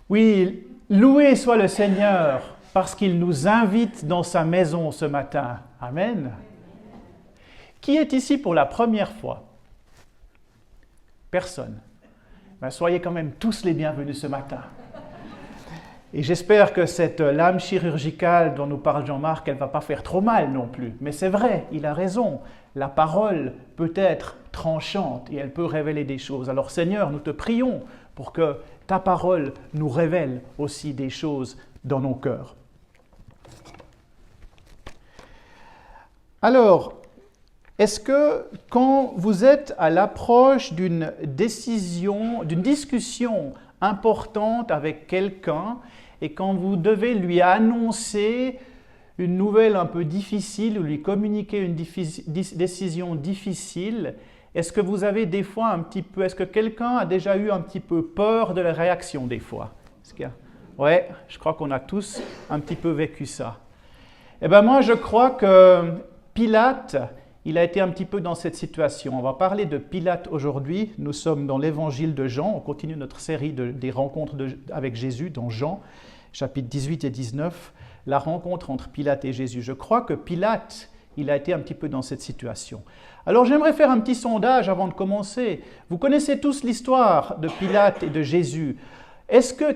Oui, loué soit le Seigneur parce qu'il nous invite dans sa maison ce matin. Amen. Qui est ici pour la première fois? Personne. Ben, soyez quand même tous les bienvenus ce matin. Et j'espère que cette lame chirurgicale dont nous parle Jean-Marc, elle ne va pas faire trop mal non plus. Mais c'est vrai, il a raison. La parole peut être tranchante et elle peut révéler des choses. Alors Seigneur, nous te prions pour que ta parole nous révèle aussi des choses dans nos cœurs. Alors, est-ce que quand vous êtes à l'approche d'une décision, d'une discussion importante avec quelqu'un et quand vous devez lui annoncer une nouvelle un peu difficile ou lui communiquer une décision difficile, est-ce que vous avez des fois un petit peu, est-ce que quelqu'un a déjà eu un petit peu peur de la réaction des fois? Oui, je crois qu'on a tous un petit peu vécu ça. Eh bien moi je crois que Pilate, il a été un petit peu dans cette situation. On va parler de Pilate aujourd'hui. Nous sommes dans l'évangile de Jean. On continue notre série des rencontres avec Jésus dans Jean, chapitres 18 et 19. La rencontre entre Pilate et Jésus. Je crois que Pilate, il a été un petit peu dans cette situation. Alors j'aimerais faire un petit sondage avant de commencer. Vous connaissez tous l'histoire de Pilate et de Jésus.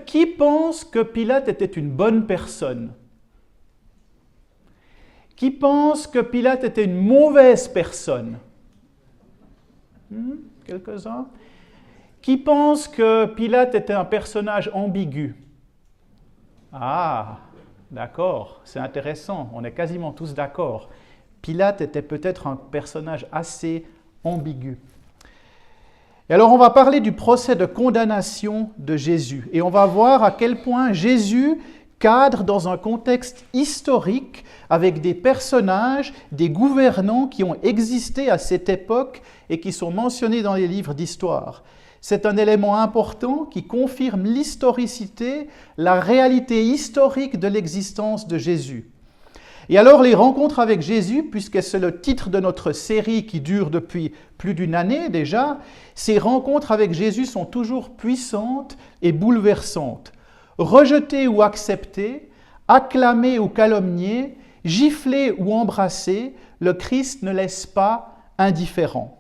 Qui pense que Pilate était une bonne personne? Qui pense que Pilate était une mauvaise personne? Quelques-uns. Qui pense que Pilate était un personnage ambigu? Ah, d'accord, c'est intéressant, on est quasiment tous d'accord. Pilate était peut-être un personnage assez ambigu. Et alors on va parler du procès de condamnation de Jésus. Et on va voir à quel point Jésus cadre dans un contexte historique avec des personnages, des gouvernants qui ont existé à cette époque et qui sont mentionnés dans les livres d'histoire. C'est un élément important qui confirme l'historicité, la réalité historique de l'existence de Jésus. Et alors les rencontres avec Jésus, puisque c'est le titre de notre série qui dure depuis plus d'une année déjà, ces rencontres avec Jésus sont toujours puissantes et bouleversantes. Rejeté ou accepté, acclamé ou calomnié, giflé ou embrassé, le Christ ne laisse pas indifférent.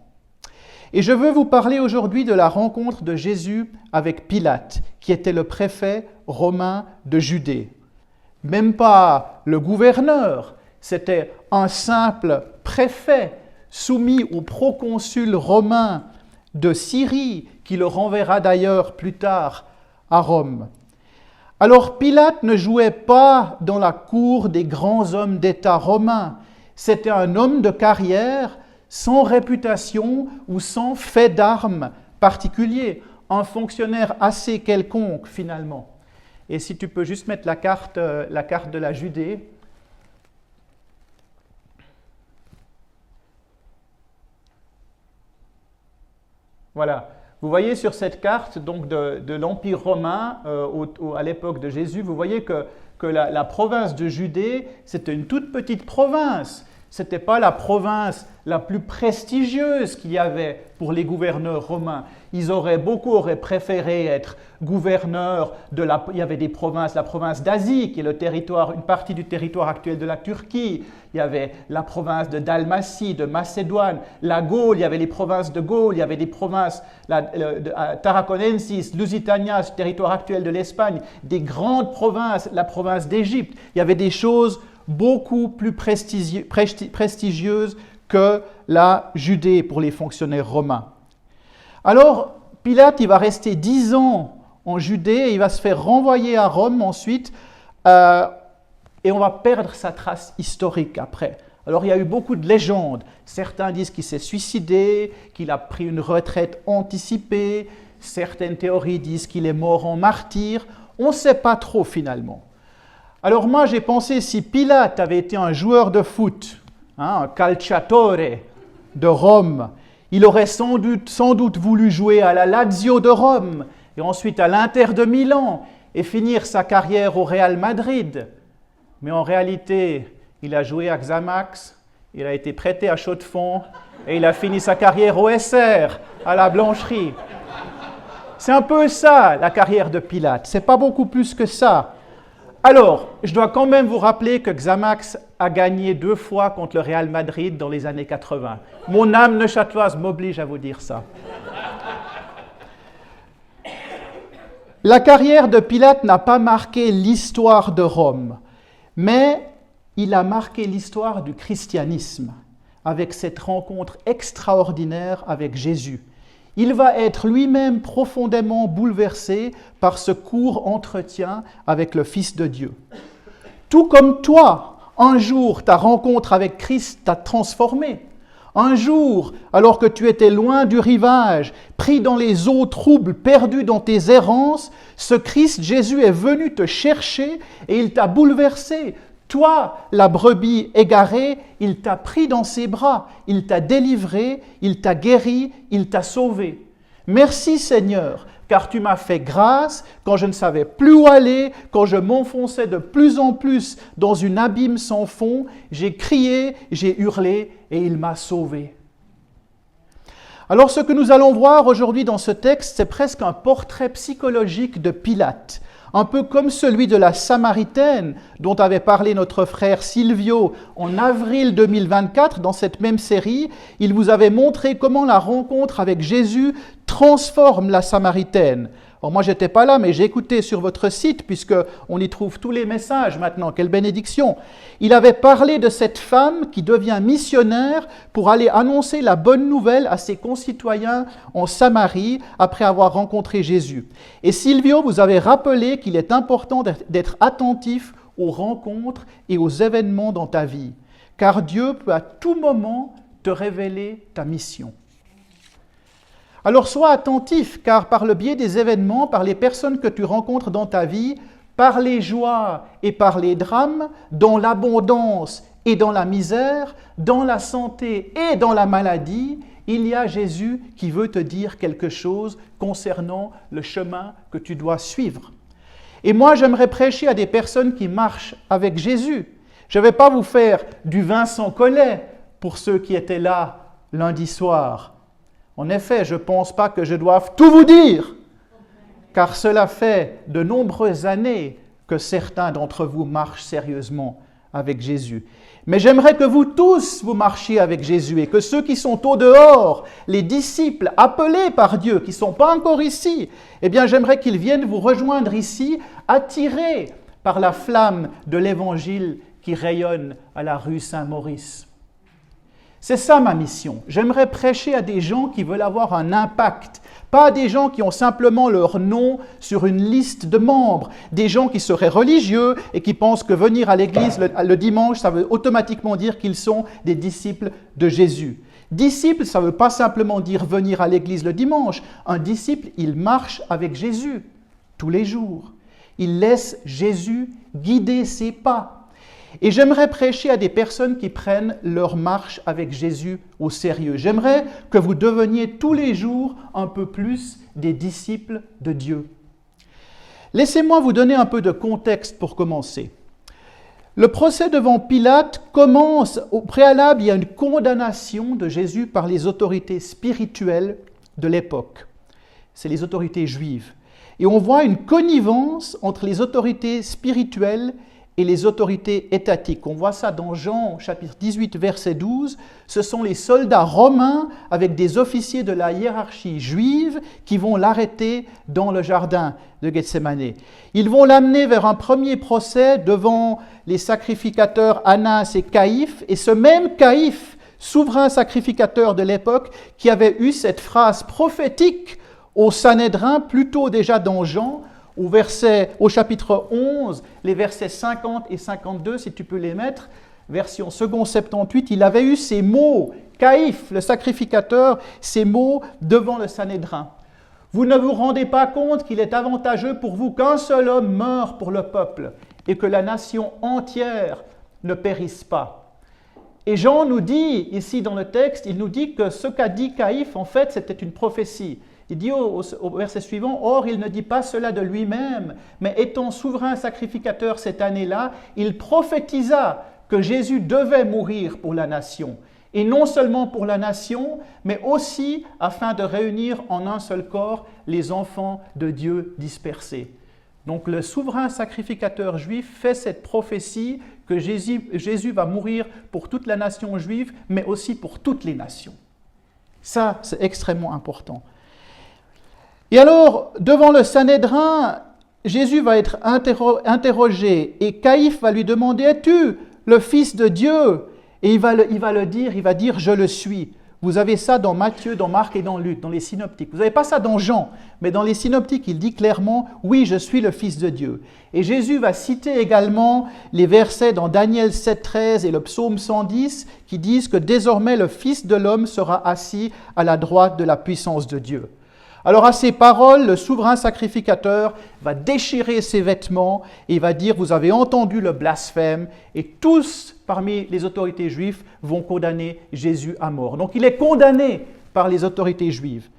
Et je veux vous parler aujourd'hui de la rencontre de Jésus avec Pilate, qui était le préfet romain de Judée. Même pas le gouverneur, c'était un simple préfet soumis au proconsul romain de Syrie, qui le renverra d'ailleurs plus tard à Rome. Alors Pilate ne jouait pas dans la cour des grands hommes d'État romains. C'était un homme de carrière, sans réputation ou sans fait d'armes particulier, un fonctionnaire assez quelconque finalement. Et si tu peux juste mettre la carte de la Judée. Voilà. Vous voyez sur cette carte donc de l'Empire romain à l'époque de Jésus, vous voyez que la province de Judée, c'était une toute petite province. Ce n'était pas la province la plus prestigieuse qu'il y avait pour les gouverneurs romains. Beaucoup auraient préféré être gouverneurs il y avait des provinces, la province d'Asie, qui est une partie du territoire actuel de la Turquie. Il y avait la province de Dalmatie, de Macédoine, la Gaule, il y avait les provinces de Gaule, il y avait des provinces, Tarraconensis, Lusitania, ce territoire actuel de l'Espagne, des grandes provinces, la province d'Égypte. Il y avait des choses beaucoup plus prestigieuses que la Judée pour les fonctionnaires romains. Alors, Pilate, il va rester 10 ans en Judée et il va se faire renvoyer à Rome ensuite et on va perdre sa trace historique après. Alors, il y a eu beaucoup de légendes. Certains disent qu'il s'est suicidé, qu'il a pris une retraite anticipée. Certaines théories disent qu'il est mort en martyr. On ne sait pas trop finalement. Alors moi, j'ai pensé, si Pilate avait été un joueur de foot, un calciatore de Rome, il aurait sans doute voulu jouer à la Lazio de Rome et ensuite à l'Inter de Milan et finir sa carrière au Real Madrid. Mais en réalité, il a joué à Xamax, il a été prêté à Chaux-de-Fonds et il a fini sa carrière au SR, à la Blancherie. C'est un peu ça, la carrière de Pilate. C'est pas beaucoup plus que ça. Alors, je dois quand même vous rappeler que Xamax a gagné 2 fois contre le Real Madrid dans les années 80. Mon âme neuchâteloise m'oblige à vous dire ça. La carrière de Pilate n'a pas marqué l'histoire de Rome, mais il a marqué l'histoire du christianisme avec cette rencontre extraordinaire avec Jésus. Il va être lui-même profondément bouleversé par ce court entretien avec le Fils de Dieu. Tout comme toi, un jour, ta rencontre avec Christ t'a transformé. Un jour, alors que tu étais loin du rivage, pris dans les eaux troubles, perdu dans tes errances, ce Christ Jésus est venu te chercher et il t'a bouleversé. Toi, la brebis égarée, il t'a pris dans ses bras, il t'a délivré, il t'a guéri, il t'a sauvé. Merci Seigneur, car tu m'as fait grâce quand je ne savais plus où aller, quand je m'enfonçais de plus en plus dans une abîme sans fond. J'ai crié, j'ai hurlé et il m'a sauvé. Alors ce que nous allons voir aujourd'hui dans ce texte, c'est presque un portrait psychologique de Pilate. Un peu comme celui de la Samaritaine dont avait parlé notre frère Silvio en avril 2024 dans cette même série. Il vous avait montré comment la rencontre avec Jésus transforme la Samaritaine. Alors moi, je n'étais pas là, mais j'ai écouté sur votre site, puisqu'on y trouve tous les messages maintenant. Quelle bénédiction! Il avait parlé de cette femme qui devient missionnaire pour aller annoncer la bonne nouvelle à ses concitoyens en Samarie après avoir rencontré Jésus. Et Silvio vous avait rappelé qu'il est important d'être attentif aux rencontres et aux événements dans ta vie, car Dieu peut à tout moment te révéler ta mission. Alors sois attentif, car par le biais des événements, par les personnes que tu rencontres dans ta vie, par les joies et par les drames, dans l'abondance et dans la misère, dans la santé et dans la maladie, il y a Jésus qui veut te dire quelque chose concernant le chemin que tu dois suivre. Et moi, j'aimerais prêcher à des personnes qui marchent avec Jésus. Je ne vais pas vous faire du Vincent Collet pour ceux qui étaient là lundi soir. En effet, je ne pense pas que je doive tout vous dire, car cela fait de nombreuses années que certains d'entre vous marchent sérieusement avec Jésus. Mais j'aimerais que vous tous, vous marchiez avec Jésus et que ceux qui sont au dehors, les disciples appelés par Dieu, qui ne sont pas encore ici, eh bien j'aimerais qu'ils viennent vous rejoindre ici, attirés par la flamme de l'Évangile qui rayonne à la rue Saint-Maurice. C'est ça ma mission. J'aimerais prêcher à des gens qui veulent avoir un impact, pas à des gens qui ont simplement leur nom sur une liste de membres, des gens qui seraient religieux et qui pensent que venir à l'église le dimanche, ça veut automatiquement dire qu'ils sont des disciples de Jésus. Disciple, ça ne veut pas simplement dire venir à l'église le dimanche. Un disciple, il marche avec Jésus tous les jours. Il laisse Jésus guider ses pas. Et j'aimerais prêcher à des personnes qui prennent leur marche avec Jésus au sérieux. J'aimerais que vous deveniez tous les jours un peu plus des disciples de Dieu. Laissez-moi vous donner un peu de contexte pour commencer. Le procès devant Pilate commence, au préalable, il y a une condamnation de Jésus par les autorités spirituelles de l'époque. C'est les autorités juives. Et on voit une connivence entre les autorités spirituelles et les autorités étatiques. On voit ça dans Jean, chapitre 18, verset 12. Ce sont les soldats romains avec des officiers de la hiérarchie juive qui vont l'arrêter dans le jardin de Gethsémanée. Ils vont l'amener vers un premier procès devant les sacrificateurs Annas et Caïphe. Et ce même Caïphe, souverain sacrificateur de l'époque, qui avait eu cette phrase prophétique au Sanhédrin, plus tôt déjà dans Jean, au chapitre 11, les versets 50 et 52, si tu peux les mettre, version second 78, il avait eu ces mots, Caïphe, le sacrificateur, ces mots devant le Sanhédrin. Vous ne vous rendez pas compte qu'il est avantageux pour vous qu'un seul homme meure pour le peuple et que la nation entière ne périsse pas. Et Jean nous dit, ici dans le texte, il nous dit que ce qu'a dit Caïphe, en fait, c'était une prophétie. Il dit au verset suivant, « Or, il ne dit pas cela de lui-même, mais étant souverain sacrificateur cette année-là, il prophétisa que Jésus devait mourir pour la nation. Et non seulement pour la nation, mais aussi afin de réunir en un seul corps les enfants de Dieu dispersés. Donc le souverain sacrificateur juif fait cette prophétie que Jésus va mourir pour toute la nation juive, mais aussi pour toutes les nations. Ça, c'est extrêmement important. Et alors, devant le Sanhédrin, Jésus va être interrogé et Caïphe va lui demander « Es-tu le Fils de Dieu ?» Et il va dire « Je le suis ». Vous avez ça dans Matthieu, dans Marc et dans Luc, dans les synoptiques. Vous n'avez pas ça dans Jean, mais dans les synoptiques, il dit clairement « Oui, je suis le Fils de Dieu ». Et Jésus va citer également les versets dans Daniel 7,13 et le psaume 110 qui disent que désormais le Fils de l'homme sera assis à la droite de la puissance de Dieu. Alors à ces paroles, le souverain sacrificateur va déchirer ses vêtements et il va dire « Vous avez entendu le blasphème » et tous parmi les autorités juives vont condamner Jésus à mort. Donc il est condamné par les autorités juives.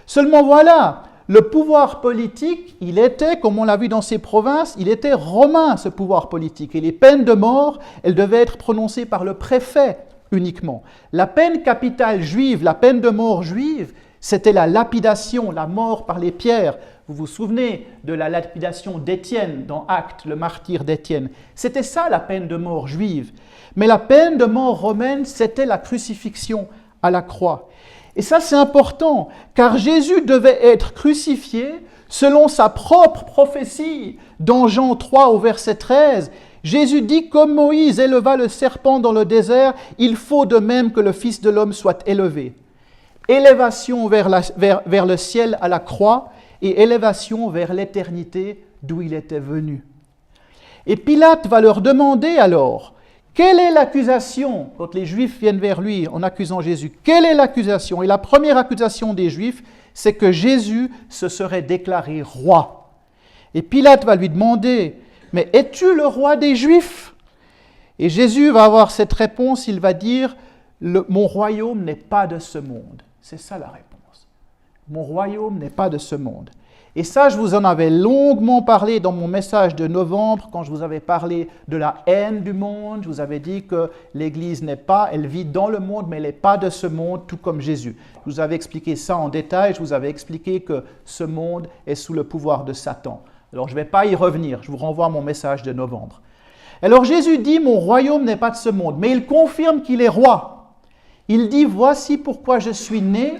Seulement voilà, le pouvoir politique, il était, comme on l'a vu dans ces provinces, il était romain ce pouvoir politique et les peines de mort, elles devaient être prononcées par le préfet uniquement. La peine capitale juive, la peine de mort juive, c'était la lapidation, la mort par les pierres. Vous vous souvenez de la lapidation d'Étienne dans Actes, le martyr d'Étienne. C'était ça la peine de mort juive. Mais la peine de mort romaine, c'était la crucifixion à la croix. Et ça c'est important, car Jésus devait être crucifié selon sa propre prophétie. Dans Jean 3 au verset 13, Jésus dit « Comme Moïse éleva le serpent dans le désert, il faut de même que le Fils de l'homme soit élevé. » Élévation vers le ciel à la croix et élévation vers l'éternité d'où il était venu. Et Pilate va leur demander alors, quelle est l'accusation quand les Juifs viennent vers lui en accusant Jésus? Quelle est l'accusation? Et la première accusation des Juifs, c'est que Jésus se serait déclaré roi. Et Pilate va lui demander, mais es-tu le roi des Juifs? Et Jésus va avoir cette réponse, il va dire, mon royaume n'est pas de ce monde. C'est ça la réponse. Mon royaume n'est pas de ce monde. Et ça, je vous en avais longuement parlé dans mon message de novembre, quand je vous avais parlé de la haine du monde. Je vous avais dit que l'Église elle vit dans le monde, mais elle n'est pas de ce monde, tout comme Jésus. Je vous avais expliqué ça en détail. Je vous avais expliqué que ce monde est sous le pouvoir de Satan. Alors, je ne vais pas y revenir. Je vous renvoie à mon message de novembre. Alors, Jésus dit, mon royaume n'est pas de ce monde, mais il confirme qu'il est roi. Il dit, voici pourquoi je suis né,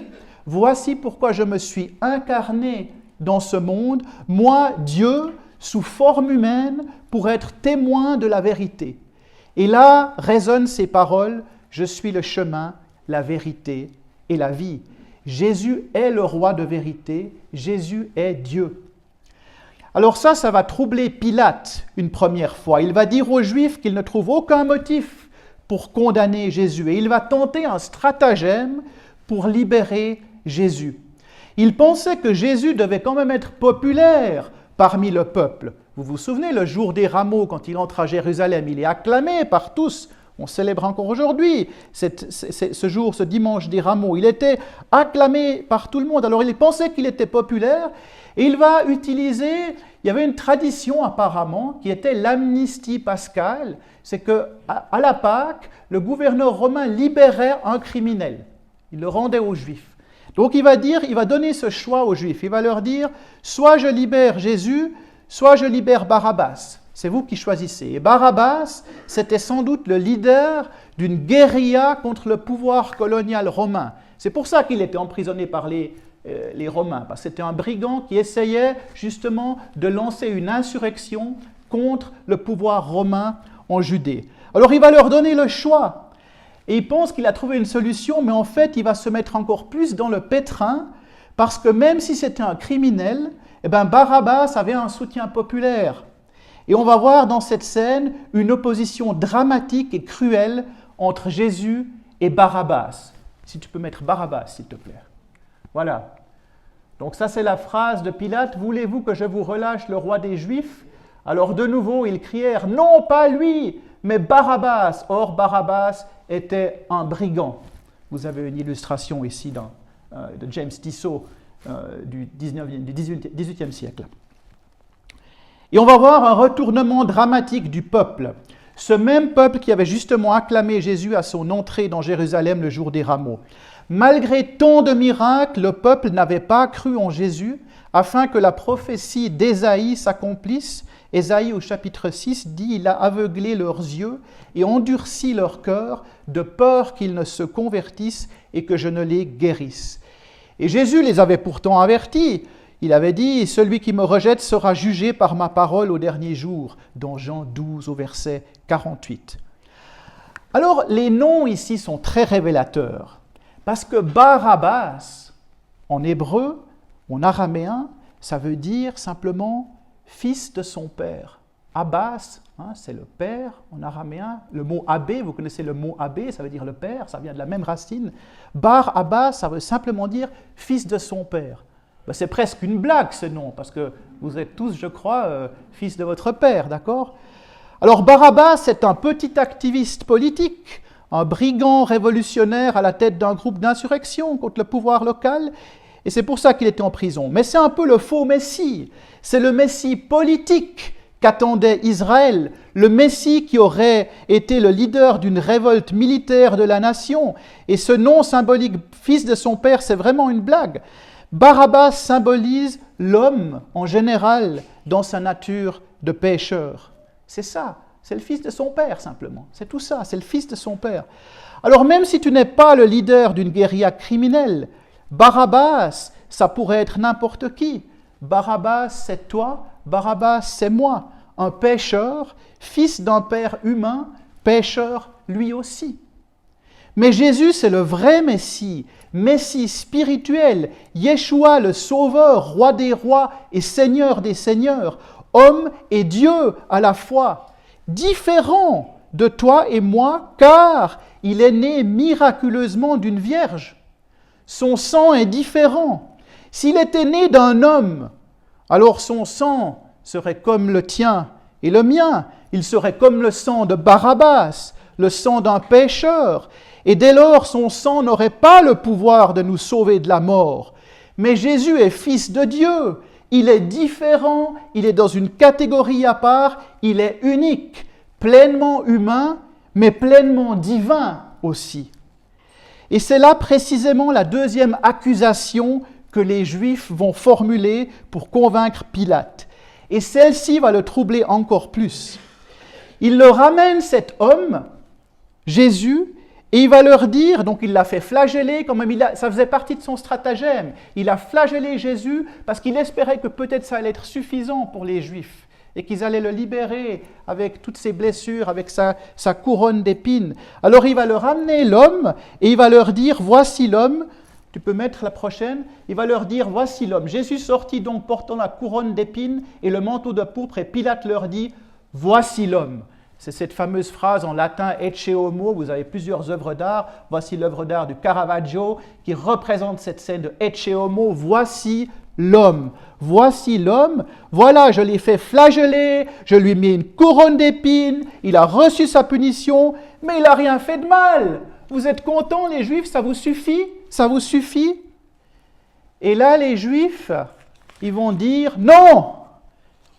voici pourquoi je me suis incarné dans ce monde, moi, Dieu, sous forme humaine, pour être témoin de la vérité. Et là résonnent ces paroles, je suis le chemin, la vérité et la vie. Jésus est le roi de vérité, Jésus est Dieu. Alors ça va troubler Pilate une première fois. Il va dire aux Juifs qu'il ne trouve aucun motif pour condamner Jésus. Et il va tenter un stratagème pour libérer Jésus. Il pensait que Jésus devait quand même être populaire parmi le peuple. Vous vous souvenez, le jour des rameaux, quand il entre à Jérusalem, il est acclamé par tous. On célèbre encore aujourd'hui ce jour, ce dimanche des rameaux. Il était acclamé par tout le monde. Alors il pensait qu'il était populaire et il va utiliser, il y avait une tradition apparemment qui était l'amnistie pascale. C'est qu'à la Pâque, le gouverneur romain libérait un criminel. Il le rendait aux Juifs. Donc il va donner ce choix aux Juifs. Il va leur dire, soit je libère Jésus, soit je libère Barabbas. C'est vous qui choisissez. Et Barabbas, c'était sans doute le leader d'une guérilla contre le pouvoir colonial romain. C'est pour ça qu'il était emprisonné par les Romains, parce que c'était un brigand qui essayait justement de lancer une insurrection contre le pouvoir romain en Judée. Alors il va leur donner le choix. Et il pense qu'il a trouvé une solution, mais en fait, il va se mettre encore plus dans le pétrin, parce que même si c'était un criminel, Barabbas avait un soutien populaire. Et on va voir dans cette scène une opposition dramatique et cruelle entre Jésus et Barabbas. Si tu peux mettre Barabbas, s'il te plaît. Voilà. Donc ça, c'est la phrase de Pilate. « Voulez-vous que je vous relâche le roi des Juifs ?» Alors de nouveau, ils crièrent « Non, pas lui, mais Barabbas !» Or, Barabbas était un brigand. Vous avez une illustration ici de James Tissot du XVIIIe siècle. Et on va voir un retournement dramatique du peuple. Ce même peuple qui avait justement acclamé Jésus à son entrée dans Jérusalem le jour des rameaux. Malgré tant de miracles, le peuple n'avait pas cru en Jésus, afin que la prophétie d'Ésaïe s'accomplisse. Ésaïe au chapitre 6 dit « Il a aveuglé leurs yeux et endurci leur cœur, de peur qu'ils ne se convertissent et que je ne les guérisse. » Et Jésus les avait pourtant avertis. Il avait dit « Celui qui me rejette sera jugé par ma parole au dernier jour » dans Jean 12 au verset 48. Alors les noms ici sont très révélateurs, parce que Barabbas, en hébreu, en araméen, ça veut dire simplement « fils de son père ». Abbas, c'est le père en araméen. Le mot abbé, vous connaissez le mot abbé, ça veut dire le père, ça vient de la même racine. Bar Abbas, ça veut simplement dire « fils de son père ». Ben, c'est presque une blague ce nom, parce que vous êtes tous, je crois, fils de votre père, d'accord? Alors Barabbas est un petit activiste politique, un brigand révolutionnaire à la tête d'un groupe d'insurrection contre le pouvoir local, et c'est pour ça qu'il était en prison. Mais c'est un peu le faux Messie, c'est le Messie politique qu'attendait Israël, le Messie qui aurait été le leader d'une révolte militaire de la nation, et ce nom symbolique, fils de son père, c'est vraiment une blague. Barabbas symbolise l'homme en général dans sa nature de pécheur. C'est ça, c'est le fils de son père simplement, c'est tout ça, c'est le fils de son père. Alors même si tu n'es pas le leader d'une guérilla criminelle, Barabbas, ça pourrait être n'importe qui. Barabbas, c'est toi, Barabbas, c'est moi, un pécheur, fils d'un père humain, pécheur lui aussi. Mais Jésus, c'est le vrai Messie, Messie spirituel, Yeshua, le Sauveur, Roi des rois et Seigneur des seigneurs, homme et Dieu à la fois, différent de toi et moi, car il est né miraculeusement d'une vierge. Son sang est différent. S'il était né d'un homme, alors son sang serait comme le tien et le mien. Il serait comme le sang de Barabbas, le sang d'un pécheur. Et dès lors, son sang n'aurait pas le pouvoir de nous sauver de la mort. Mais Jésus est fils de Dieu. Il est différent, il est dans une catégorie à part, il est unique, pleinement humain, mais pleinement divin aussi. Et c'est là précisément la deuxième accusation que les Juifs vont formuler pour convaincre Pilate. Et celle-ci va le troubler encore plus. Il leur ramène cet homme, Jésus, et il va leur dire, donc il l'a fait flageller, quand même ça faisait partie de son stratagème. Il a flagellé Jésus parce qu'il espérait que peut-être ça allait être suffisant pour les Juifs et qu'ils allaient le libérer avec toutes ses blessures, avec sa couronne d'épines. Alors il va leur amener l'homme et il va leur dire, voici l'homme. Tu peux mettre la prochaine. Il va leur dire, voici l'homme. Jésus sortit donc portant la couronne d'épines et le manteau de pourpre et Pilate leur dit, voici l'homme. C'est cette fameuse phrase en latin « ecce homo », vous avez plusieurs œuvres d'art. Voici l'œuvre d'art du Caravaggio qui représente cette scène de « ecce homo », voici l'homme. Voici l'homme, voilà, je l'ai fait flageller, je lui ai mis une couronne d'épines, il a reçu sa punition, mais il n'a rien fait de mal. Vous êtes contents, les Juifs, ça vous suffit? Ça vous suffit? Et là, les Juifs, ils vont dire « Non,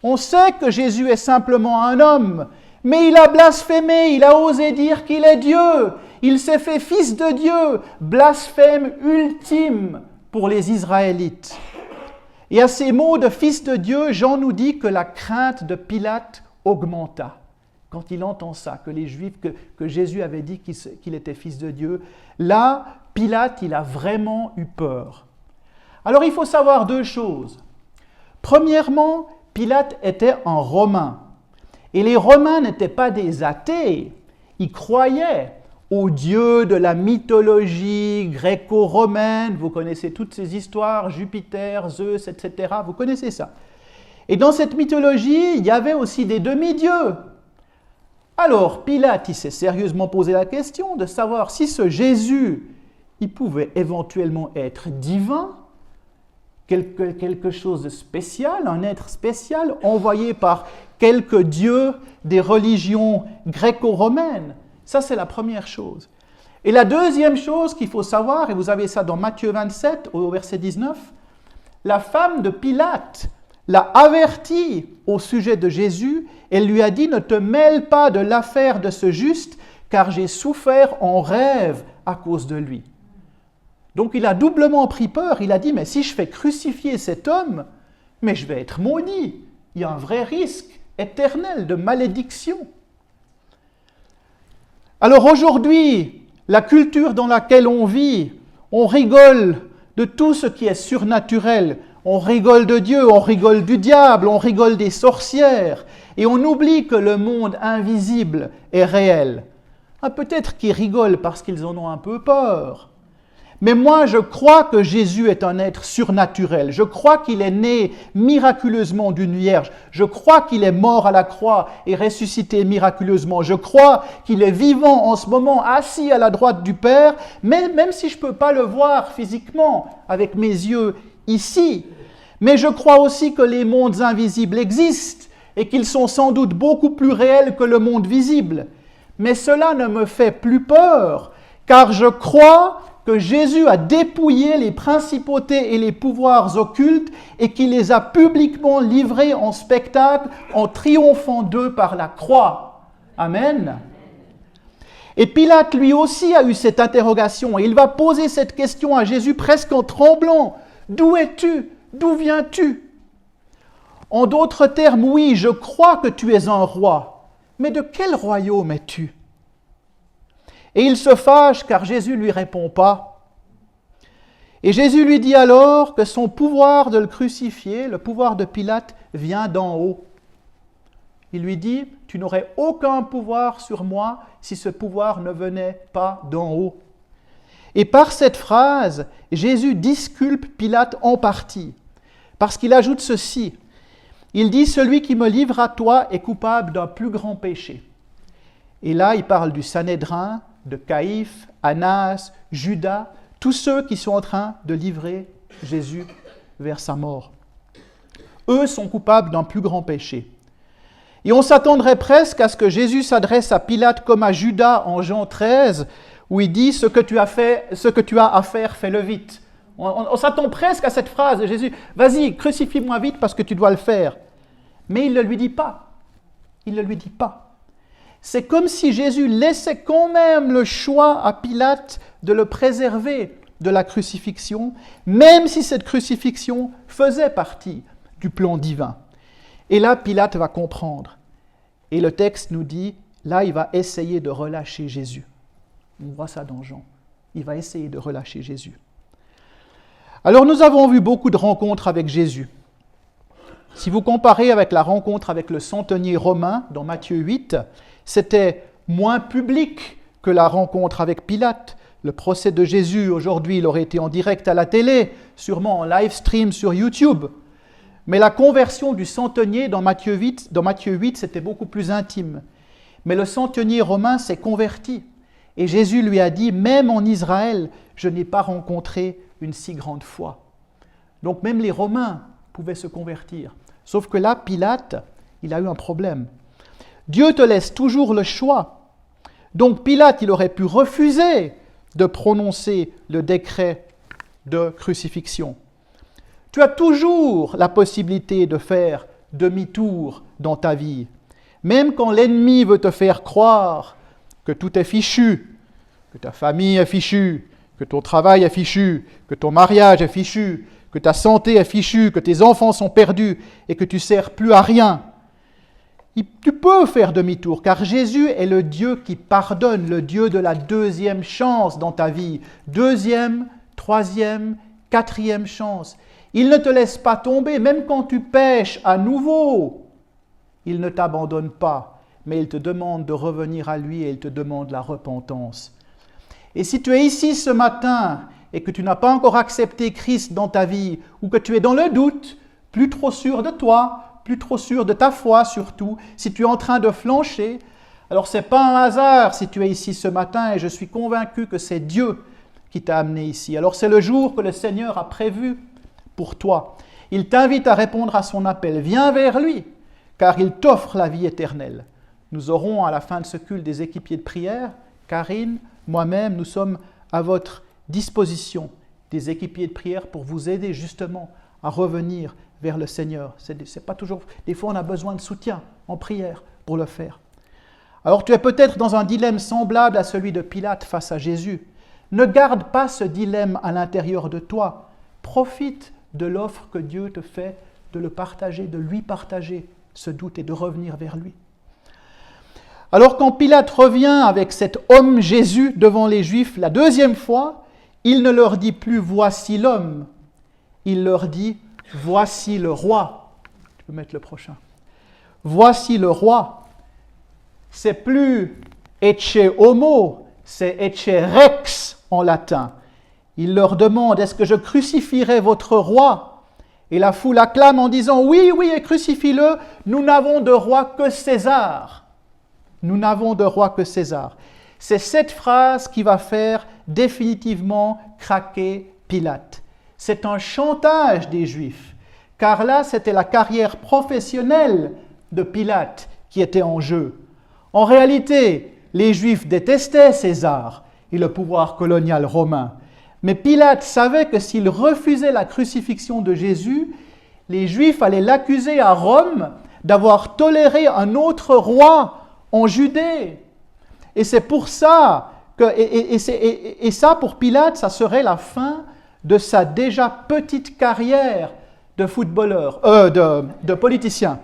on sait que Jésus est simplement un homme, mais il a blasphémé, il a osé dire qu'il est Dieu, il s'est fait fils de Dieu, blasphème ultime pour les Israélites. » Et à ces mots de fils de Dieu, Jean nous dit que la crainte de Pilate augmenta. Quand il entend ça, que les Juifs, que Jésus avait dit qu'il était fils de Dieu, là, Pilate, il a vraiment eu peur. Alors il faut savoir deux choses. Premièrement, Pilate était un Romain. Et les Romains n'étaient pas des athées, ils croyaient aux dieux de la mythologie gréco-romaine. Vous connaissez toutes ces histoires, Jupiter, Zeus, etc. Vous connaissez ça. Et dans cette mythologie, il y avait aussi des demi-dieux. Alors Pilate, il s'est sérieusement posé la question de savoir si ce Jésus, il pouvait éventuellement être divin, quelque chose de spécial, un être spécial, envoyé par quelques dieux des religions gréco-romaines. Ça, c'est la première chose. Et la deuxième chose qu'il faut savoir, et vous avez ça dans Matthieu 27, au verset 19, la femme de Pilate l'a averti au sujet de Jésus et lui a dit « Ne te mêle pas de l'affaire de ce juste, car j'ai souffert en rêve à cause de lui. » Donc il a doublement pris peur. Il a dit « Mais si je fais crucifier cet homme, mais je vais être maudit. Il y a un vrai risque éternel de malédiction. » Alors aujourd'hui, la culture dans laquelle on vit, on rigole de tout ce qui est surnaturel. On rigole de Dieu, on rigole du diable, on rigole des sorcières. Et on oublie que le monde invisible est réel. Peut-être qu'ils rigolent parce qu'ils en ont un peu peur. Mais moi, je crois que Jésus est un être surnaturel. Je crois qu'il est né miraculeusement d'une vierge. Je crois qu'il est mort à la croix et ressuscité miraculeusement. Je crois qu'il est vivant en ce moment, assis à la droite du Père, même si je ne peux pas le voir physiquement avec mes yeux ici. Mais je crois aussi que les mondes invisibles existent et qu'ils sont sans doute beaucoup plus réels que le monde visible. Mais cela ne me fait plus peur, car je crois que Jésus a dépouillé les principautés et les pouvoirs occultes et qu'il les a publiquement livrés en spectacle en triomphant d'eux par la croix. Amen. Et Pilate lui aussi a eu cette interrogation et il va poser cette question à Jésus presque en tremblant. « D'où es-tu? D'où viens-tu » En d'autres termes, oui, je crois que tu es un roi, mais de quel royaume es-tu ? Et il se fâche car Jésus ne lui répond pas. Et Jésus lui dit alors que son pouvoir de le crucifier, le pouvoir de Pilate, vient d'en haut. Il lui dit, tu n'aurais aucun pouvoir sur moi si ce pouvoir ne venait pas d'en haut. Et par cette phrase, Jésus disculpe Pilate en partie, parce qu'il ajoute ceci. Il dit, celui qui me livre à toi est coupable d'un plus grand péché. Et là, il parle du Sanhédrin, de Caïphe, Annas, Judas, tous ceux qui sont en train de livrer Jésus vers sa mort. Eux sont coupables d'un plus grand péché. Et on s'attendrait presque à ce que Jésus s'adresse à Pilate comme à Judas en Jean 13, où il dit « ce que tu as à faire, fais-le vite ». On s'attend presque à cette phrase de Jésus « vas-y, crucifie-moi vite parce que tu dois le faire ». Mais il ne lui dit pas. Il ne lui dit pas. C'est comme si Jésus laissait quand même le choix à Pilate de le préserver de la crucifixion, même si cette crucifixion faisait partie du plan divin. Et là, Pilate va comprendre. Et le texte nous dit, là, il va essayer de relâcher Jésus. On voit ça dans Jean. Il va essayer de relâcher Jésus. Alors, nous avons vu beaucoup de rencontres avec Jésus. Si vous comparez avec la rencontre avec le centenier romain dans Matthieu 8, c'était moins public que la rencontre avec Pilate. Le procès de Jésus, aujourd'hui, il aurait été en direct à la télé, sûrement en live stream sur YouTube. Mais la conversion du centenier dans Matthieu 8, c'était beaucoup plus intime. Mais le centenier romain s'est converti. Et Jésus lui a dit, même en Israël, je n'ai pas rencontré une si grande foi. Donc même les Romains pouvaient se convertir. Sauf que là, Pilate, il a eu un problème. Dieu te laisse toujours le choix. Donc Pilate, il aurait pu refuser de prononcer le décret de crucifixion. Tu as toujours la possibilité de faire demi-tour dans ta vie. Même quand l'ennemi veut te faire croire que tout est fichu, que ta famille est fichue, que ton travail est fichu, que ton mariage est fichu, que ta santé est fichue, que tes enfants sont perdus et que tu ne sers plus à rien. Tu peux faire demi-tour, car Jésus est le Dieu qui pardonne, le Dieu de la deuxième chance dans ta vie. Deuxième, troisième, quatrième chance. Il ne te laisse pas tomber, même quand tu pèches à nouveau. Il ne t'abandonne pas, mais il te demande de revenir à lui et il te demande la repentance. Et si tu es ici ce matin et que tu n'as pas encore accepté Christ dans ta vie, ou que tu es dans le doute, plus trop sûr de toi, plus trop sûr de ta foi surtout, si tu es en train de flancher, alors ce n'est pas un hasard si tu es ici ce matin et je suis convaincu que c'est Dieu qui t'a amené ici. Alors c'est le jour que le Seigneur a prévu pour toi. Il t'invite à répondre à son appel. Viens vers lui, car il t'offre la vie éternelle. Nous aurons à la fin de ce culte des équipiers de prière. Karine, moi-même, nous sommes à votre disposition, des équipiers de prière pour vous aider justement à revenir vers le Seigneur. C'est pas toujours. Des fois, on a besoin de soutien en prière pour le faire. Alors, tu es peut-être dans un dilemme semblable à celui de Pilate face à Jésus. Ne garde pas ce dilemme à l'intérieur de toi. Profite de l'offre que Dieu te fait de le partager, de lui partager ce doute et de revenir vers lui. Alors quand Pilate revient avec cet homme Jésus devant les Juifs la deuxième fois, il ne leur dit plus « voici l'homme », il leur dit « voici le roi ». Tu peux mettre le prochain. « Voici le roi ». C'est plus « ecce homo », c'est « ecce rex » en latin. Il leur demande « est-ce que je crucifierai votre roi ?» Et la foule acclame en disant « oui, oui, et crucifie-le, nous n'avons de roi que César. » Nous n'avons de roi que César. C'est cette phrase qui va faire définitivement craquer Pilate. C'est un chantage des Juifs, car là, c'était la carrière professionnelle de Pilate qui était en jeu. En réalité, les Juifs détestaient César et le pouvoir colonial romain. Mais Pilate savait que s'il refusait la crucifixion de Jésus, les Juifs allaient l'accuser à Rome d'avoir toléré un autre roi en Judée. Et c'est pour ça que, et ça pour Pilate, ça serait la fin de sa déjà petite carrière de footballeur, de politicien.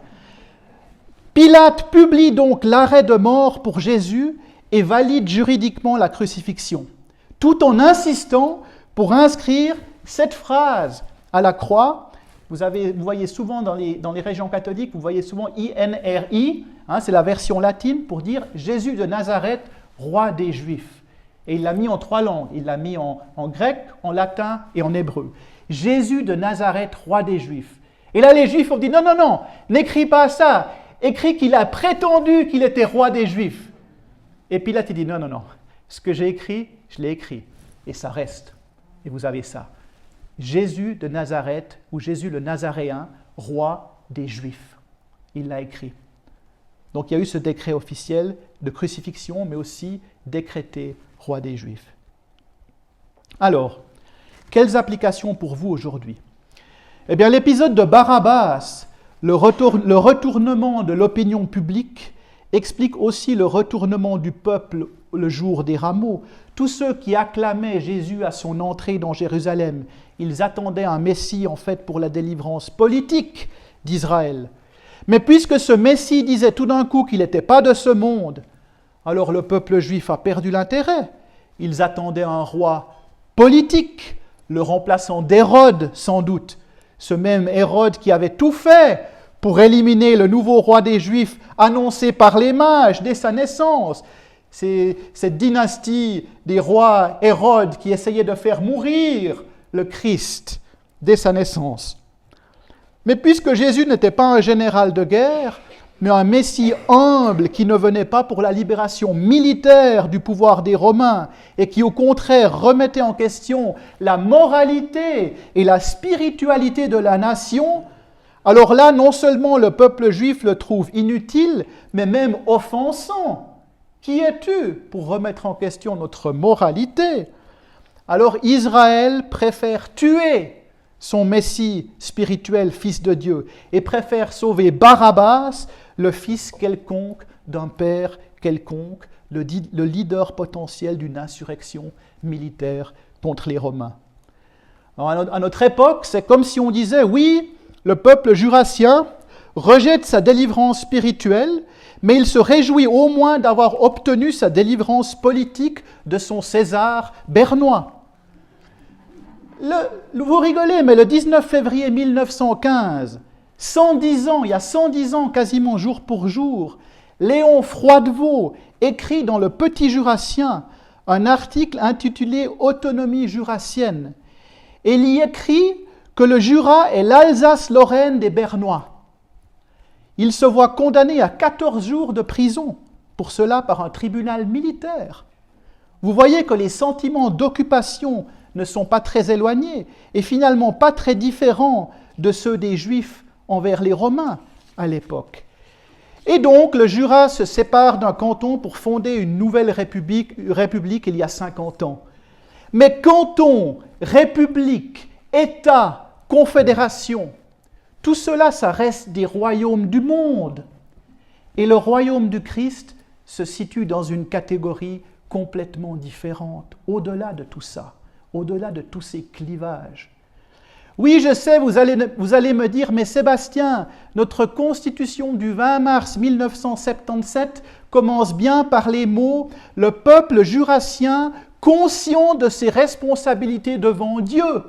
Pilate publie donc l'arrêt de mort pour Jésus et valide juridiquement la crucifixion, tout en insistant pour inscrire cette phrase à la croix. Vous voyez souvent dans les régions catholiques, vous voyez souvent INRI, c'est la version latine pour dire Jésus de Nazareth, roi des Juifs. Et il l'a mis en 3 langues, il l'a mis en grec, en latin et en hébreu. Jésus de Nazareth, roi des Juifs. Et là les Juifs ont dit non, non, non, n'écris pas ça, écris qu'il a prétendu qu'il était roi des Juifs. Et Pilate il dit non, non, non, ce que j'ai écrit, je l'ai écrit, et ça reste. Et vous avez ça. Jésus de Nazareth, ou Jésus le Nazaréen, roi des Juifs. Il l'a écrit. Donc il y a eu ce décret officiel de crucifixion, mais aussi décrété roi des Juifs. Alors, quelles applications pour vous aujourd'hui ? Eh bien, l'épisode de Barabbas, le retournement de l'opinion publique, explique aussi le retournement du peuple le jour des rameaux. Tous ceux qui acclamaient Jésus à son entrée dans Jérusalem, ils attendaient un Messie en fait pour la délivrance politique d'Israël. Mais puisque ce Messie disait tout d'un coup qu'il n'était pas de ce monde, alors le peuple juif a perdu l'intérêt. Ils attendaient un roi politique, le remplaçant d'Hérode sans doute. Ce même Hérode qui avait tout fait pour éliminer le nouveau roi des Juifs annoncé par les mages dès sa naissance. C'est cette dynastie des rois Hérode qui essayait de faire mourir le Christ dès sa naissance. Mais puisque Jésus n'était pas un général de guerre, mais un Messie humble qui ne venait pas pour la libération militaire du pouvoir des Romains et qui au contraire remettait en question la moralité et la spiritualité de la nation, alors là, non seulement le peuple juif le trouve inutile, mais même offensant. Qui es-tu pour remettre en question notre moralité ? Alors Israël préfère tuer son Messie spirituel, fils de Dieu, et préfère sauver Barabbas, le fils quelconque d'un père quelconque, le leader potentiel d'une insurrection militaire contre les Romains. Alors, à notre époque, c'est comme si on disait, oui, le peuple jurassien rejette sa délivrance spirituelle, mais il se réjouit au moins d'avoir obtenu sa délivrance politique de son César bernois. Vous rigolez, mais le 19 février 1915, 110 ans, il y a 110 ans quasiment jour pour jour, Léon Froidevaux écrit dans le Petit Jurassien un article intitulé « Autonomie jurassienne ». Et il y écrit que le Jura est l'Alsace-Lorraine des Bernois. Il se voit condamné à 14 jours de prison, pour cela par un tribunal militaire. Vous voyez que les sentiments d'occupation ne sont pas très éloignés et finalement pas très différents de ceux des Juifs envers les Romains à l'époque. Et donc le Jura se sépare d'un canton pour fonder une nouvelle république il y a 50 ans. Mais canton, république, État, confédération, Tout cela, ça reste des royaumes du monde. Et le royaume du Christ se situe dans une catégorie complètement différente, au-delà de tout ça, au-delà de tous ces clivages. Oui, je sais, vous allez me dire, mais Sébastien, notre constitution du 20 mars 1977 commence bien par les mots « Le peuple jurassien conscient de ses responsabilités devant Dieu ».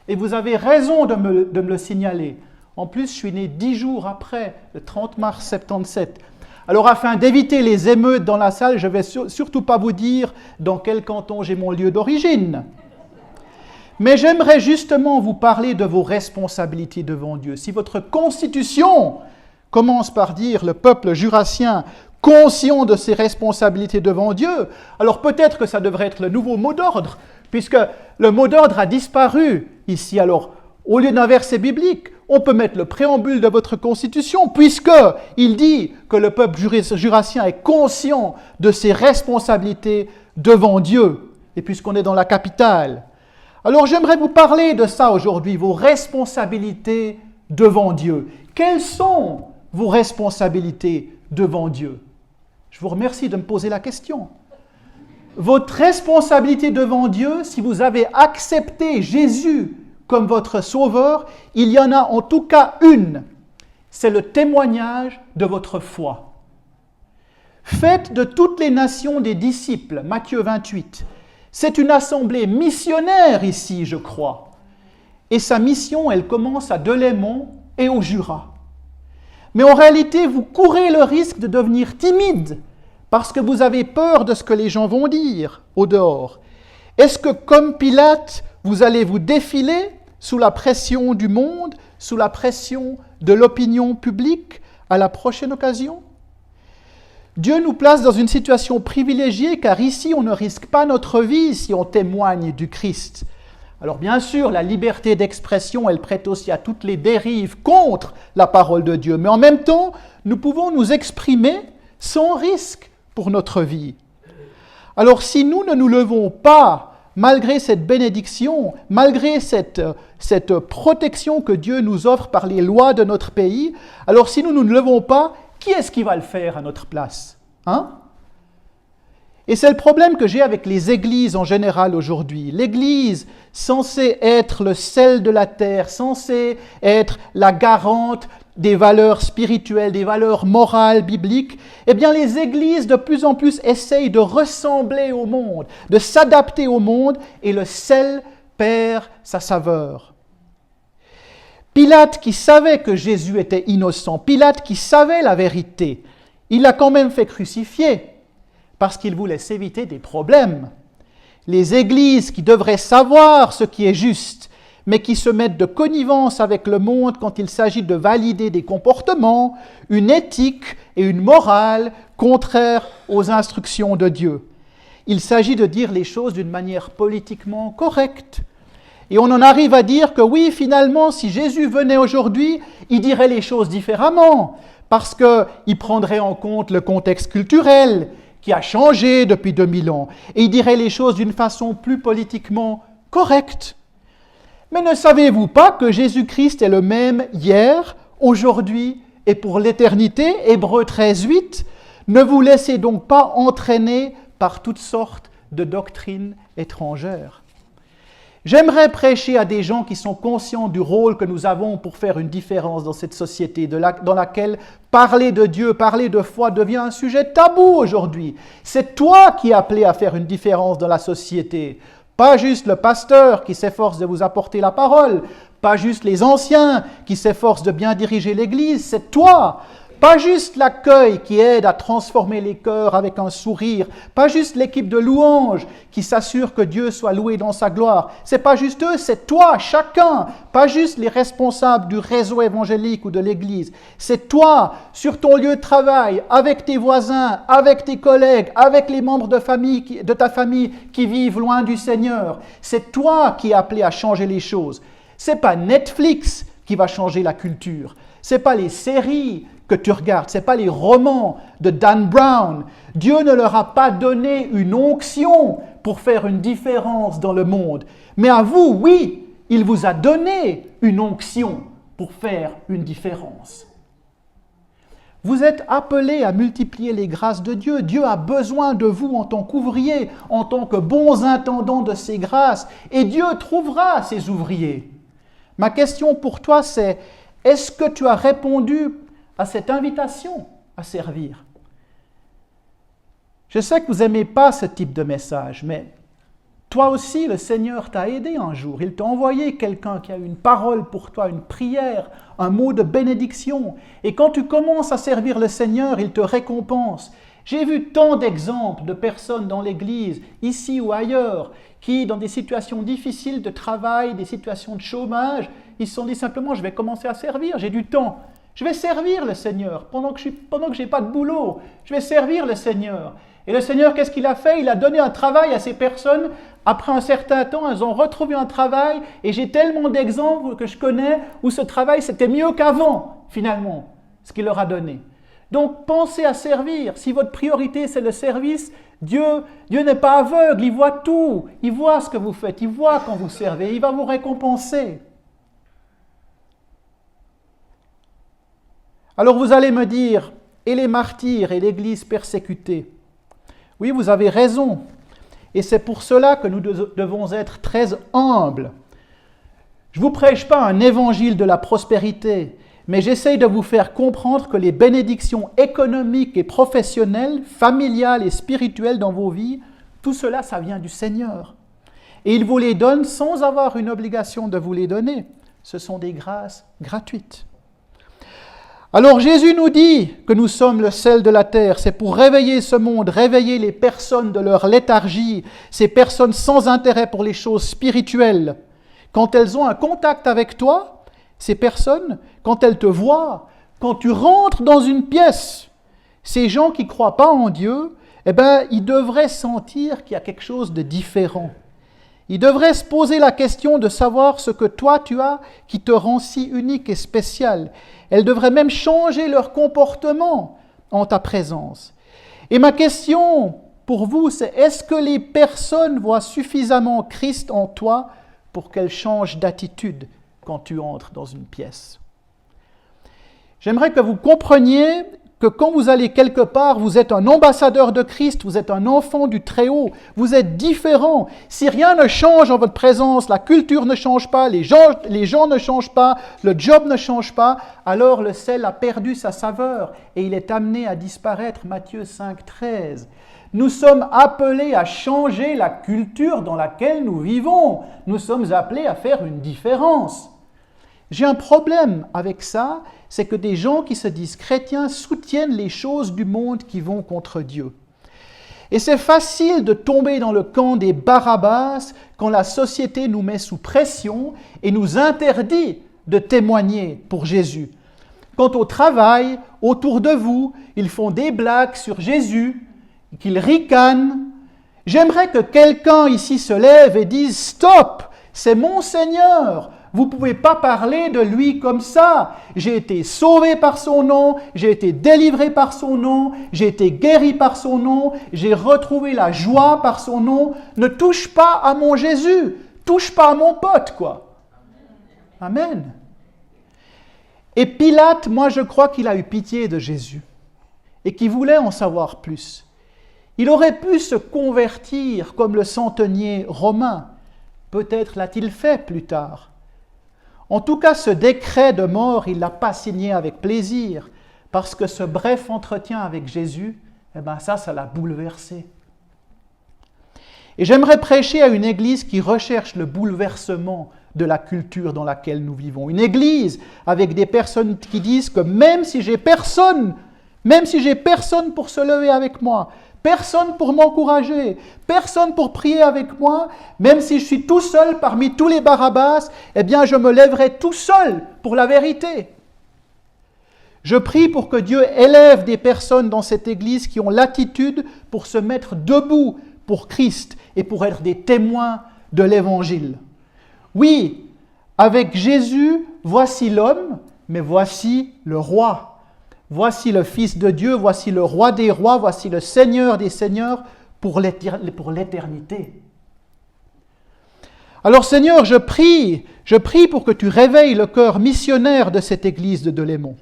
Et vous avez raison de me le signaler. En plus, je suis né 10 jours après, le 30 mars 77. Alors, afin d'éviter les émeutes dans la salle, je ne vais surtout pas vous dire dans quel canton j'ai mon lieu d'origine. Mais j'aimerais justement vous parler de vos responsabilités devant Dieu. Si votre constitution commence par dire le peuple jurassien conscient de ses responsabilités devant Dieu, alors peut-être que ça devrait être le nouveau mot d'ordre, puisque le mot d'ordre a disparu ici. Alors, au lieu d'un verset biblique, on peut mettre le préambule de votre constitution, puisqu'il dit que le peuple jurassien est conscient de ses responsabilités devant Dieu, et puisqu'on est dans la capitale. Alors j'aimerais vous parler de ça aujourd'hui, vos responsabilités devant Dieu. Quelles sont vos responsabilités devant Dieu? Je vous remercie de me poser la question. Votre responsabilité devant Dieu, si vous avez accepté Jésus comme votre sauveur, il y en a en tout cas une. C'est le témoignage de votre foi. Faites de toutes les nations des disciples, Matthieu 28. C'est une assemblée missionnaire ici, je crois. Et sa mission, elle commence à Delémont et au Jura. Mais en réalité, vous courez le risque de devenir timide parce que vous avez peur de ce que les gens vont dire au dehors. Est-ce que, comme Pilate, vous allez vous défiler sous la pression du monde, sous la pression de l'opinion publique à la prochaine occasion? Dieu nous place dans une situation privilégiée car ici on ne risque pas notre vie si on témoigne du Christ. Alors bien sûr, la liberté d'expression, elle prête aussi à toutes les dérives contre la parole de Dieu, mais en même temps, nous pouvons nous exprimer sans risque pour notre vie. Alors si nous ne nous levons pas, malgré cette bénédiction, malgré cette protection que Dieu nous offre par les lois de notre pays, alors si nous ne nous levons pas, qui est-ce qui va le faire à notre place? Et c'est le problème que j'ai avec les églises en général aujourd'hui. L'église, censée être le sel de la terre, censée être la garante des valeurs spirituelles, des valeurs morales, bibliques, eh bien les églises de plus en plus essayent de ressembler au monde, de s'adapter au monde, et le sel perd sa saveur. Pilate qui savait que Jésus était innocent, Pilate qui savait la vérité, il l'a quand même fait crucifier parce qu'il voulait s'éviter des problèmes. Les églises qui devraient savoir ce qui est juste, mais qui se mettent de connivence avec le monde quand il s'agit de valider des comportements, une éthique et une morale contraires aux instructions de Dieu. Il s'agit de dire les choses d'une manière politiquement correcte. Et on en arrive à dire que oui, finalement, si Jésus venait aujourd'hui, il dirait les choses différemment, parce qu'il prendrait en compte le contexte culturel qui a changé depuis 2000 ans, et il dirait les choses d'une façon plus politiquement correcte. Mais ne savez-vous pas que Jésus-Christ est le même hier, aujourd'hui et pour l'éternité? Hébreux 13:8. Ne vous laissez donc pas entraîner par toutes sortes de doctrines étrangères. J'aimerais prêcher à des gens qui sont conscients du rôle que nous avons pour faire une différence dans cette société dans laquelle parler de Dieu, parler de foi devient un sujet tabou aujourd'hui. C'est toi qui es appelé à faire une différence dans la société. Pas juste le pasteur qui s'efforce de vous apporter la parole, pas juste les anciens qui s'efforcent de bien diriger l'Église, c'est toi. Pas juste l'accueil qui aide à transformer les cœurs avec un sourire, pas juste l'équipe de louanges qui s'assure que Dieu soit loué dans sa gloire. C'est pas juste eux, c'est toi, chacun. Pas juste les responsables du réseau évangélique ou de l'Église. C'est toi, sur ton lieu de travail, avec tes voisins, avec tes collègues, avec les membres de ta famille qui vivent loin du Seigneur. C'est toi qui es appelé à changer les choses. C'est pas Netflix qui va changer la culture. C'est pas les séries que tu regardes, ce n'est pas les romans de Dan Brown. Dieu ne leur a pas donné une onction pour faire une différence dans le monde. Mais à vous, oui, il vous a donné une onction pour faire une différence. Vous êtes appelés à multiplier les grâces de Dieu. Dieu a besoin de vous en tant qu'ouvriers, en tant que bons intendants de ses grâces, et Dieu trouvera ses ouvriers. Ma question pour toi, c'est, est-ce que tu as répondu à cette invitation à servir? Je sais que vous n'aimez pas ce type de message, mais toi aussi, le Seigneur t'a aidé un jour. Il t'a envoyé quelqu'un qui a une parole pour toi, une prière, un mot de bénédiction. Et quand tu commences à servir le Seigneur, il te récompense. J'ai vu tant d'exemples de personnes dans l'Église, ici ou ailleurs, qui, dans des situations difficiles de travail, des situations de chômage, ils se sont dit simplement, je vais commencer à servir, j'ai du temps. Je vais servir le Seigneur pendant que je n'ai pas de boulot. Je vais servir le Seigneur. Et le Seigneur, qu'est-ce qu'il a fait? Il a donné un travail à ces personnes. Après un certain temps, elles ont retrouvé un travail. Et j'ai tellement d'exemples que je connais où ce travail, c'était mieux qu'avant, finalement, ce qu'il leur a donné. Donc, pensez à servir. Si votre priorité, c'est le service, Dieu n'est pas aveugle, il voit tout. Il voit ce que vous faites, il voit quand vous servez, il va vous récompenser. Alors vous allez me dire, et les martyrs et l'Église persécutée? Oui, vous avez raison. Et c'est pour cela que nous devons être très humbles. Je ne vous prêche pas un évangile de la prospérité, mais j'essaye de vous faire comprendre que les bénédictions économiques et professionnelles, familiales et spirituelles dans vos vies, tout cela, ça vient du Seigneur. Et il vous les donne sans avoir une obligation de vous les donner. Ce sont des grâces gratuites. Alors Jésus nous dit que nous sommes le sel de la terre. C'est pour réveiller ce monde, réveiller les personnes de leur léthargie, ces personnes sans intérêt pour les choses spirituelles. Quand elles ont un contact avec toi, ces personnes, quand elles te voient, quand tu rentres dans une pièce, ces gens qui ne croient pas en Dieu, ils devraient sentir qu'il y a quelque chose de différent. Ils devraient se poser la question de savoir ce que toi tu as qui te rend si unique et spécial. Elles devraient même changer leur comportement en ta présence. Et ma question pour vous, c'est est-ce que les personnes voient suffisamment Christ en toi pour qu'elles changent d'attitude quand tu entres dans une pièce? J'aimerais que vous compreniez que quand vous allez quelque part, vous êtes un ambassadeur de Christ, vous êtes un enfant du Très-Haut, vous êtes différent. Si rien ne change en votre présence, la culture ne change pas, les gens ne changent pas, le job ne change pas, alors le sel a perdu sa saveur et il est amené à disparaître. Matthieu 5, 13. Nous sommes appelés à changer la culture dans laquelle nous vivons. Nous sommes appelés à faire une différence. J'ai un problème avec ça, c'est que des gens qui se disent chrétiens soutiennent les choses du monde qui vont contre Dieu. Et c'est facile de tomber dans le camp des Barabbas quand la société nous met sous pression et nous interdit de témoigner pour Jésus. Quand au travail, autour de vous, ils font des blagues sur Jésus, qu'ils ricanent, j'aimerais que quelqu'un ici se lève et dise « Stop, c'est mon Seigneur !» Vous ne pouvez pas parler de lui comme ça. J'ai été sauvé par son nom, j'ai été délivré par son nom, j'ai été guéri par son nom, j'ai retrouvé la joie par son nom. Ne touche pas à mon Jésus, touche pas à mon pote, quoi. Amen. Et Pilate, moi je crois qu'il a eu pitié de Jésus et qu'il voulait en savoir plus. Il aurait pu se convertir comme le centenier romain. Peut-être l'a-t-il fait plus tard. En tout cas, ce décret de mort, il ne l'a pas signé avec plaisir, parce que ce bref entretien avec Jésus, ça l'a bouleversé. Et j'aimerais prêcher à une église qui recherche le bouleversement de la culture dans laquelle nous vivons. Une église avec des personnes qui disent que même si j'ai personne pour se lever avec moi, personne pour m'encourager, personne pour prier avec moi, même si je suis tout seul parmi tous les Barabbas, je me lèverai tout seul pour la vérité. Je prie pour que Dieu élève des personnes dans cette église qui ont l'attitude pour se mettre debout pour Christ et pour être des témoins de l'Évangile. Oui, avec Jésus, voici l'homme, mais voici le roi. Voici le Fils de Dieu, voici le Roi des rois, voici le Seigneur des seigneurs pour l'éternité. Alors Seigneur, je prie pour que tu réveilles le cœur missionnaire de cette église de Delémont.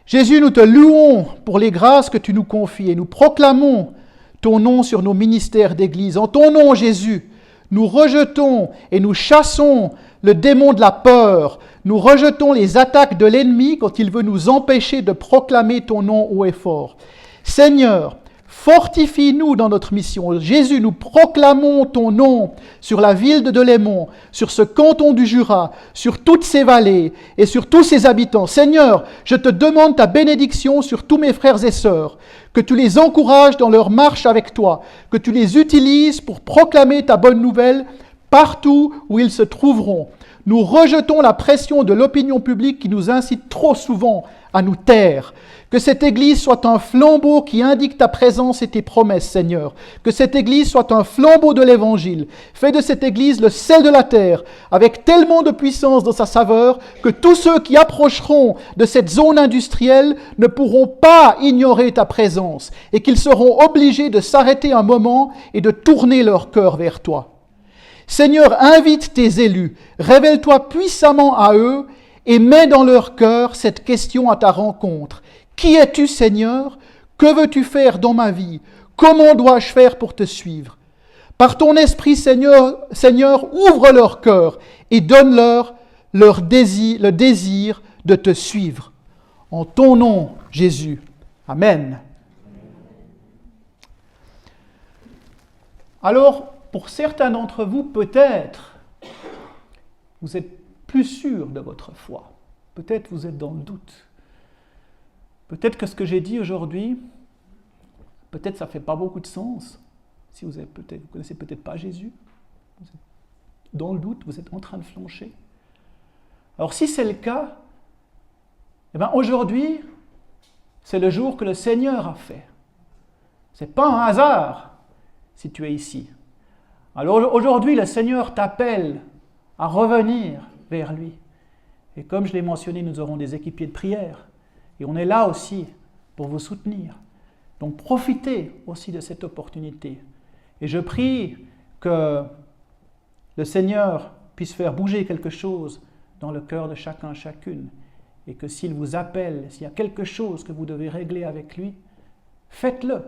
Jésus, nous te louons pour les grâces que tu nous confies et nous proclamons ton nom sur nos ministères d'église. En ton nom, Jésus, nous rejetons et nous chassons le démon de la peur. Nous rejetons les attaques de l'ennemi quand il veut nous empêcher de proclamer ton nom haut et fort. Seigneur, fortifie-nous dans notre mission. Jésus, nous proclamons ton nom sur la ville de Delémont, sur ce canton du Jura, sur toutes ses vallées et sur tous ses habitants. Seigneur, je te demande ta bénédiction sur tous mes frères et sœurs, que tu les encourages dans leur marche avec toi, que tu les utilises pour proclamer ta bonne nouvelle partout où ils se trouveront. Nous rejetons la pression de l'opinion publique qui nous incite trop souvent à nous taire. Que cette Église soit un flambeau qui indique ta présence et tes promesses, Seigneur. Que cette Église soit un flambeau de l'Évangile. Fais de cette Église le sel de la terre, avec tellement de puissance dans sa saveur, que tous ceux qui approcheront de cette zone industrielle ne pourront pas ignorer ta présence, et qu'ils seront obligés de s'arrêter un moment et de tourner leur cœur vers toi. Seigneur, invite tes élus, révèle-toi puissamment à eux, et mets dans leur cœur cette question à ta rencontre. Qui es-tu, Seigneur? Que veux-tu faire dans ma vie? Comment dois-je faire pour te suivre? Par ton esprit, Seigneur, ouvre leur cœur et donne-leur le désir de te suivre. En ton nom, Jésus. Amen. Alors, pour certains d'entre vous, peut-être, vous êtes plus sûrs de votre foi. Peut-être vous êtes dans le doute. Peut-être que ce que j'ai dit aujourd'hui, peut-être ça ne fait pas beaucoup de sens. Si vous ne connaissez peut-être pas Jésus, vous êtes dans le doute, vous êtes en train de flancher. Alors si c'est le cas, eh bien aujourd'hui, c'est le jour que le Seigneur a fait. Ce n'est pas un hasard si tu es ici. Alors aujourd'hui, le Seigneur t'appelle à revenir vers lui. Et comme je l'ai mentionné, nous aurons des équipiers de prière. Et on est là aussi pour vous soutenir. Donc profitez aussi de cette opportunité. Et je prie que le Seigneur puisse faire bouger quelque chose dans le cœur de chacun, chacune. Et que s'il vous appelle, s'il y a quelque chose que vous devez régler avec lui, faites-le.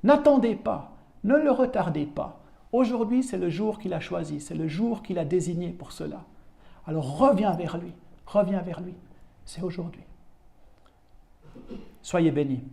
N'attendez pas, ne le retardez pas. Aujourd'hui, c'est le jour qu'il a choisi, c'est le jour qu'il a désigné pour cela. Alors reviens vers lui, c'est aujourd'hui. Soyez bénis.